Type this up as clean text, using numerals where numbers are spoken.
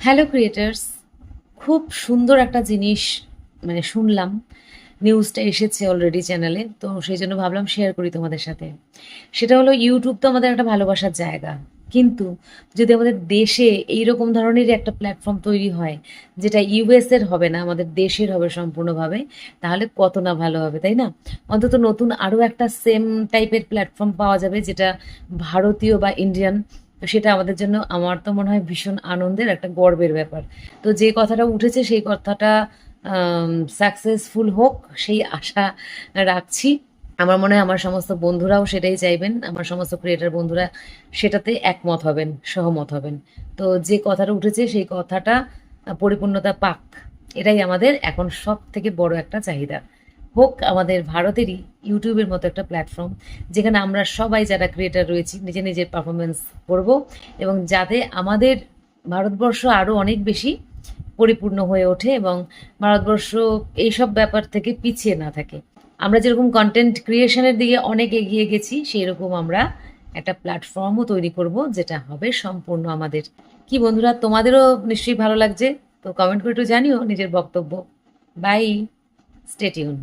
Hello creators, খুব সুন্দর একটা জিনিস শুনলাম। নিউজটা এসেছে অলরেডি চ্যানেলে, তো সেই জন্য ভাবলাম শেয়ার করি তোমাদের সাথে। সেটা হলো, ইউটিউব তো আমাদের একটা ভালোবাসার জায়গা, কিন্তু যদি আমাদের দেশে এইরকম ধরনেরই একটা প্ল্যাটফর্ম তৈরি হয়, যেটা ইউএসের হবে না, আমাদের দেশের হবে সম্পূর্ণভাবে, তাহলে কত না ভালো হবে, তাই না? অন্তত নতুন আরও একটা সেম টাইপের প্ল্যাটফর্ম পাওয়া যাবে, যেটা ভারতীয় বা ইন্ডিয়ান। তো সেটা আমাদের জন্য, আমার তো মনে হয়, ভীষণ আনন্দের একটা গর্বের ব্যাপার। তো যে কথাটা উঠেছে সেই কথাটা সাকসেসফুল হোক, সেই আশা রাখছি। আমার মনে হয় আমার সমস্ত বন্ধুরাও সেটাই চাইবেন, আমার সমস্ত ক্রিয়েটার বন্ধুরা সেটাতে একমত হবেন, সহমত হবেন। তো যে কথাটা উঠেছে সেই কথাটা পরিপূর্ণতা পাক, এটাই আমাদের এখন সব থেকে বড় একটা চাহিদা। হোক আমাদের ভারতেরই ইউটিউবের মতো একটা প্ল্যাটফর্ম, যেখানে আমরা সবাই যারা ক্রিয়েটার রয়েছি নিজে নিজের পারফরমেন্স করব, এবং যাতে আমাদের ভারতবর্ষ আরও অনেক বেশি পরিপূর্ণ হয়ে ওঠে, এবং ভারতবর্ষ এইসব ব্যাপার থেকে পিছিয়ে না থাকে। আমরা যেরকম কন্টেন্ট ক্রিয়েশনের দিকে অনেক এগিয়ে গেছি, সেই রকম আমরা একটা প্ল্যাটফর্মও তৈরি করব, যেটা হবে সম্পূর্ণ আমাদের। কি বন্ধুরা, তোমাদেরও নিশ্চয়ই ভালো লাগছে? তো কমেন্ট করে একটু জানিও নিজের বক্তব্য। Bye, stay tuned.